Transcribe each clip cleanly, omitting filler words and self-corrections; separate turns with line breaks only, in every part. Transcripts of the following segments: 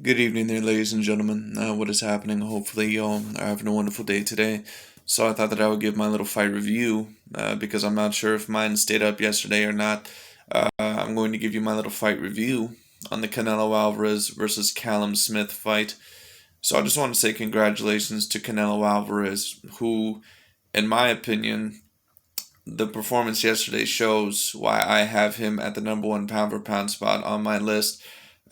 Good evening there, ladies and gentlemen. What is happening? Hopefully, y'all are having a wonderful day today. So, I thought that I would give my little fight review because I'm not sure if mine stayed up yesterday or not. I'm going to give you my little fight review on the Canelo Alvarez versus Callum Smith fight. So, I just want to say congratulations to Canelo Alvarez, who, in my opinion, the performance yesterday shows why I have him at the number one pound for pound spot on my list.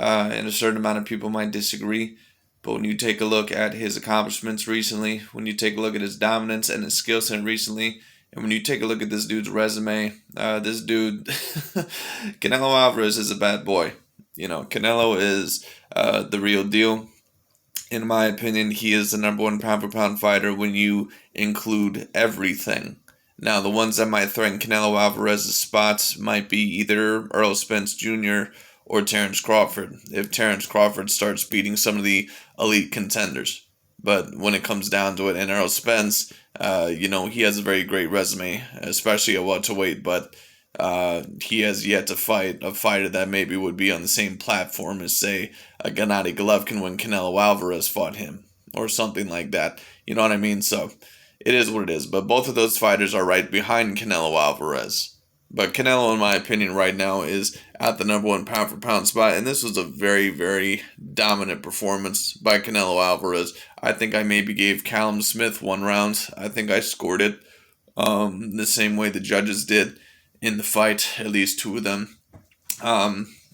And a certain amount of people might disagree. But when you take a look at his accomplishments recently, when you take a look at his dominance and his skill set recently, and when you take a look at this dude's resume, this dude, Canelo Alvarez is a bad boy. Canelo is the real deal. In my opinion, he is the number one pound for pound fighter when you include everything. Now, the ones that might threaten Canelo Alvarez's spots might be either Earl Spence Jr. or Terrence Crawford, if Terrence Crawford starts beating some of the elite contenders. But when it comes down to it, and Earl Spence, he has a very great resume, especially at welterweight, but he has yet to fight a fighter that maybe would be on the same platform as, say, a Gennady Golovkin when Canelo Alvarez fought him, or something like that. You know what I mean? So it is what it is. But both of those fighters are right behind Canelo Alvarez. But Canelo, in my opinion, right now is at the number one pound for pound spot. And this was a very, very dominant performance by Canelo Alvarez. I think I maybe gave Callum Smith 1 round. I think I scored it the same way the judges did in the fight, at least two of them.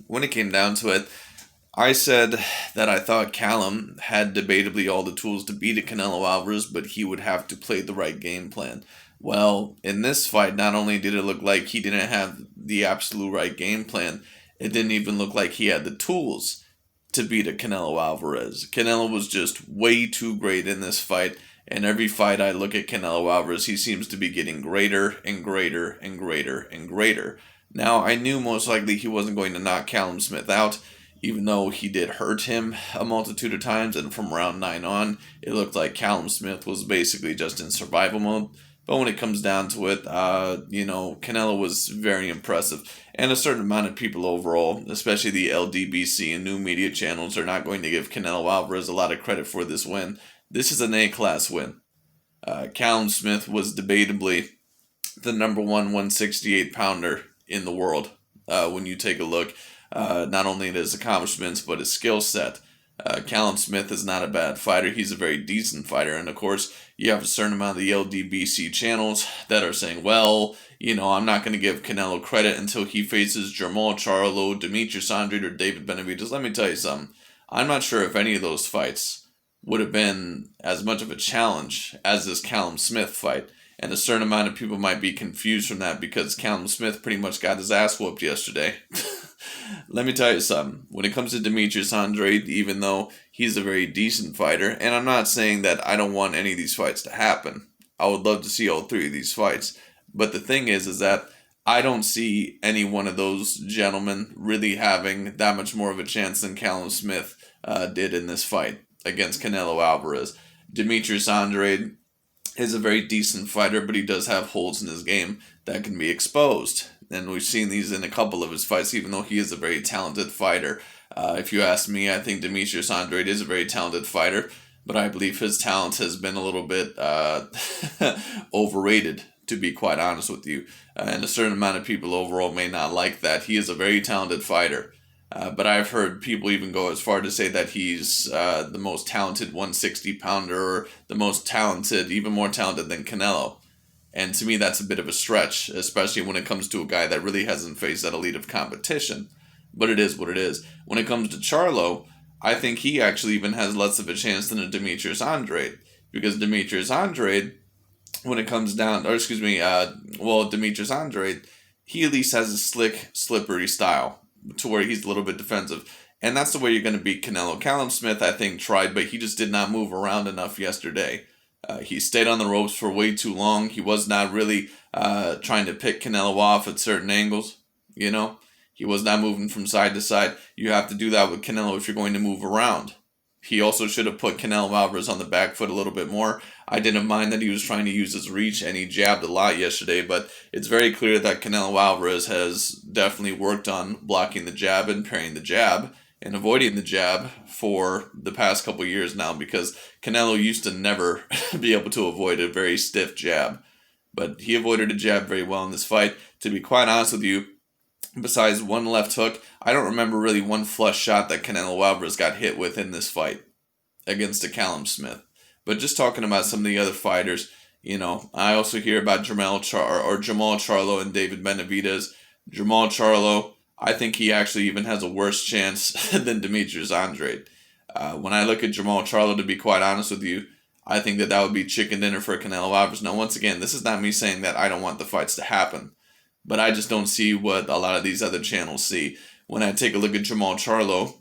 When it came down to it, I said that I thought Callum had debatably all the tools to beat a Canelo Alvarez, but he would have to play the right game plan. Well, in this fight, not only did it look like he didn't have the absolute right game plan, it didn't even look like he had the tools to beat a Canelo Alvarez. Canelo was just way too great in this fight, and every fight I look at Canelo Alvarez, he seems to be getting greater and greater and greater and greater. Now, I knew most likely he wasn't going to knock Callum Smith out, even though he did hurt him a multitude of times, and from round 9 on, it looked like Callum Smith was basically just in survival mode. But when it comes down to it, Canelo was very impressive. And a certain amount of people overall, especially the LDBC and new media channels, are not going to give Canelo Alvarez a lot of credit for this win. This is an A-class win. Callum Smith was debatably the number one 168-pounder in the world when you take a look, not only at his accomplishments, but his skill set. Callum Smith is not a bad fighter. He's a very decent fighter. And of course, you have a certain amount of the LDBC channels that are saying, well, I'm not going to give Canelo credit until he faces Jermall Charlo, Demetrius Andrade, or David Benavidez. Let me tell you something. I'm not sure if any of those fights would have been as much of a challenge as this Callum Smith fight. And a certain amount of people might be confused from that because Callum Smith pretty much got his ass whooped yesterday. Let me tell you something. When it comes to Demetrius Andrade, even though he's a very decent fighter, and I'm not saying that I don't want any of these fights to happen. I would love to see all three of these fights. But the thing is that I don't see any one of those gentlemen really having that much more of a chance than Callum Smith did in this fight against Canelo Alvarez. Demetrius Andrade is a very decent fighter, but he does have holes in his game that can be exposed. And we've seen these in a couple of his fights, even though he is a very talented fighter. If you ask me, I think Demetrius Andrade is a very talented fighter, but I believe his talent has been a little bit overrated, to be quite honest with you. And a certain amount of people overall may not like that. He is a very talented fighter. But I've heard people even go as far to say that he's the most talented 160-pounder, or the most talented, even more talented than Canelo. And to me, that's a bit of a stretch, especially when it comes to a guy that really hasn't faced that elite of competition. But it is what it is. When it comes to Charlo, I think he actually even has less of a chance than a Demetrius Andrade. Because Demetrius Andrade, when it comes down, Demetrius Andrade, he at least has a slick, slippery style to where he's a little bit defensive. And that's the way you're going to beat Canelo. Callum Smith, I think, tried, but he just did not move around enough yesterday. He stayed on the ropes for way too long. He was not really trying to pick Canelo off at certain angles, He was not moving from side to side. You have to do that with Canelo if you're going to move around. He also should have put Canelo Alvarez on the back foot a little bit more. I didn't mind that he was trying to use his reach, and he jabbed a lot yesterday, but it's very clear that Canelo Alvarez has definitely worked on blocking the jab and parrying the jab, and avoiding the jab for the past couple years now, because Canelo used to never be able to avoid a very stiff jab. But he avoided a jab very well in this fight. To be quite honest with you, besides one left hook, I don't remember really one flush shot that Canelo Alvarez got hit with in this fight against a Callum Smith. But just talking about some of the other fighters, I also hear about Jamal Charlo and David Benavidez. Jamal Charlo, I think he actually even has a worse chance than Demetrius Andrade. When I look at Jamal Charlo, to be quite honest with you, I think that would be chicken dinner for Canelo Alvarez. Now, once again, this is not me saying that I don't want the fights to happen, but I just don't see what a lot of these other channels see. When I take a look at Jamal Charlo,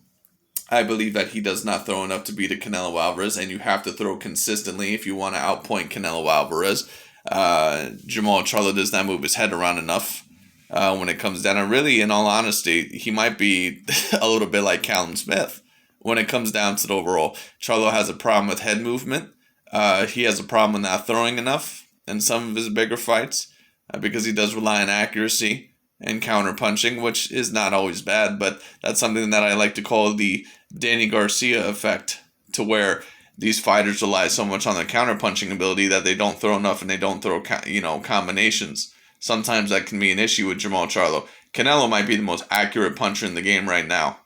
I believe that he does not throw enough to beat a Canelo Alvarez, and you have to throw consistently if you want to outpoint Canelo Alvarez. Jamal Charlo does not move his head around enough when it comes down. And really, in all honesty, he might be a little bit like Callum Smith when it comes down to the overall. Charlo has a problem with head movement. He has a problem with not throwing enough in some of his bigger fights because he does rely on accuracy and counter punching, which is not always bad, but that's something that I like to call the Danny Garcia effect, to where these fighters rely so much on their counter punching ability that they don't throw enough and they don't throw combinations. Sometimes that can be an issue with Jamal Charlo. Canelo might be the most accurate puncher in the game right now.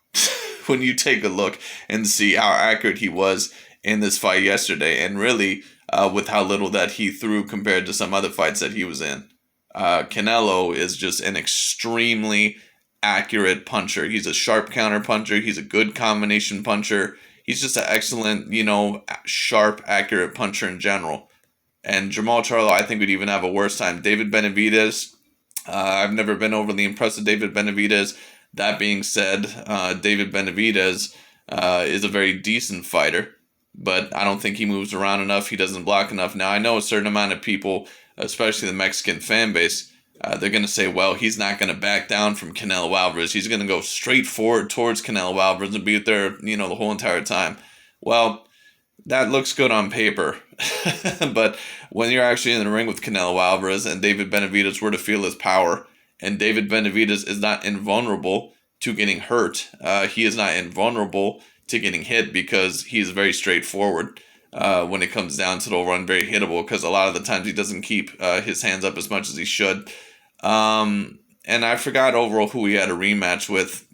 When you take a look and see how accurate he was in this fight yesterday, and really with how little that he threw compared to some other fights that he was in. Canelo is just an extremely accurate puncher. He's a sharp counter puncher. He's a good combination puncher. He's just an excellent, sharp, accurate puncher in general. And Jamal Charlo, I think, would even have a worse time. David Benavidez, I've never been overly impressed with David Benavidez. That being said, David Benavidez is a very decent fighter, but I don't think he moves around enough. He doesn't block enough. Now, I know a certain amount of people, especially the Mexican fan base, they're going to say, well, he's not going to back down from Canelo Alvarez. He's going to go straight forward towards Canelo Alvarez and be there, the whole entire time. Well, that looks good on paper. But when you're actually in the ring with Canelo Alvarez and David Benavidez were to feel his power, and David Benavidez is not invulnerable to getting hurt, he is not invulnerable to getting hit because he's very straightforward. When it comes down to the overall, very hittable, because a lot of the times he doesn't keep his hands up as much as he should. And I forgot overall who he had a rematch with,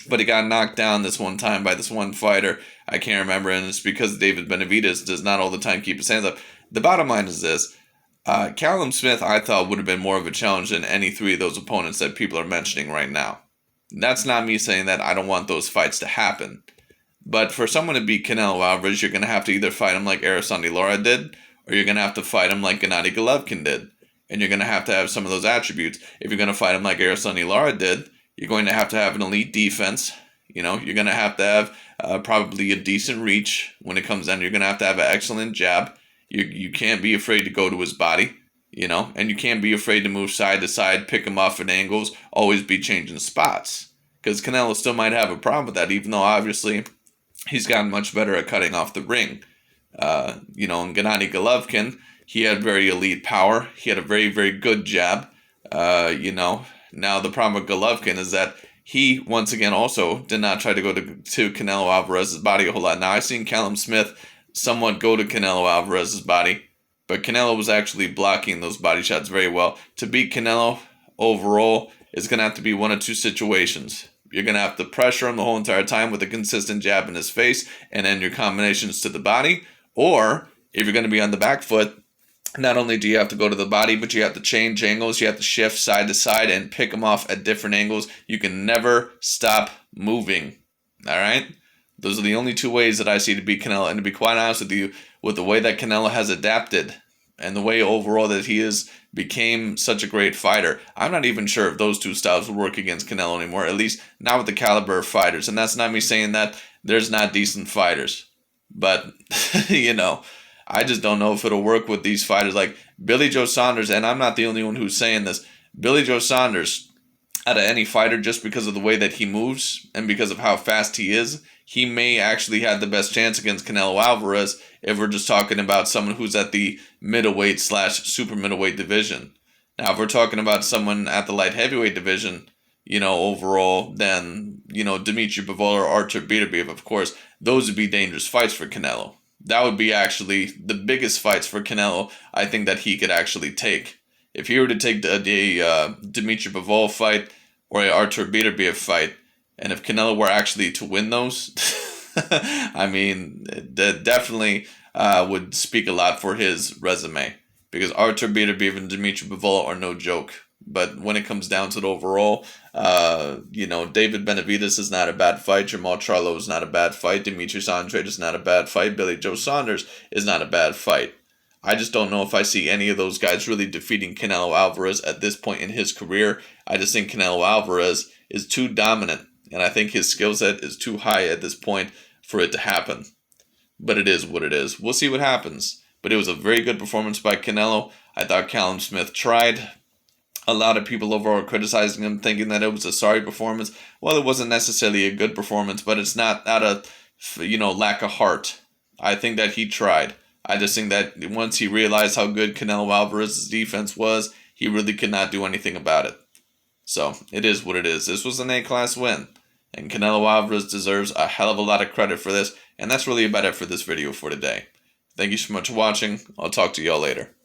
but he got knocked down this one time by this one fighter. I can't remember, and it's because David Benavidez does not all the time keep his hands up. The bottom line is this. Callum Smith, I thought, would have been more of a challenge than any three of those opponents that people are mentioning right now. That's not me saying that I don't want those fights to happen. But for someone to beat Canelo Alvarez, you're going to have to either fight him like Araceli Lara did, or you're going to have to fight him like Gennady Golovkin did. And you're going to have some of those attributes. If you're going to fight him like Araceli Lara did, you're going to have an elite defense. You're going to have probably a decent reach when it comes down. You're going to have an excellent jab. You can't be afraid to go to his body, and you can't be afraid to move side to side, pick him off at angles, always be changing spots. Because Canelo still might have a problem with that, even though obviously he's gotten much better at cutting off the ring. And Gennady Golovkin, he had very elite power. He had a very, very good jab. Now the problem with Golovkin is that he, once again, also did not try to go to Canelo Alvarez's body a whole lot. Now, I've seen Callum Smith somewhat go to Canelo Alvarez's body, but Canelo was actually blocking those body shots very well. To beat Canelo overall is going to have to be one of two situations. You're going to have to pressure him the whole entire time with a consistent jab in his face and then your combinations to the body. Or, if you're going to be on the back foot, not only do you have to go to the body, but you have to change angles. You have to shift side to side and pick them off at different angles. You can never stop moving. All right? Those are the only two ways that I see to beat Canelo. And to be quite honest with you, with the way that Canelo has adapted and the way overall that he became such a great fighter, I'm not even sure if those two styles will work against Canelo anymore, at least not with the caliber of fighters. And that's not me saying that there's not decent fighters. But, I just don't know if it'll work with these fighters like Billy Joe Saunders. And I'm not the only one who's saying this. Billy Joe Saunders, out of any fighter, just because of the way that he moves and because of how fast he is, he may actually have the best chance against Canelo Alvarez if we're just talking about someone who's at the middleweight/super middleweight division. Now, if we're talking about someone at the light heavyweight division, overall than, Dimitri Bivol or Artur Beterbiev. Of course, those would be dangerous fights for Canelo. That would be actually the biggest fights for Canelo I think that he could actually take. If he were to take the Dimitri Bivol fight or a Artur Beterbiev fight, and if Canelo were actually to win those, I mean, that definitely would speak a lot for his resume, because Artur Beterbiev and Dimitri Bivol are no joke. But when it comes down to the overall, David Benavidez is not a bad fight. Jamal Charlo is not a bad fight. Demetrius Andrade is not a bad fight. Billy Joe Saunders is not a bad fight. I just don't know if I see any of those guys really defeating Canelo Alvarez at this point in his career. I just think Canelo Alvarez is too dominant, and I think his skill set is too high at this point for it to happen. But it is what it is. We'll see what happens. But it was a very good performance by Canelo. I thought Callum Smith tried. A lot of people overall criticizing him, thinking that it was a sorry performance. Well, it wasn't necessarily a good performance, but it's not out of, lack of heart. I think that he tried. I just think that once he realized how good Canelo Alvarez's defense was, he really could not do anything about it. So, it is what it is. This was an A-class win, and Canelo Alvarez deserves a hell of a lot of credit for this, and that's really about it for this video for today. Thank you so much for watching. I'll talk to y'all later.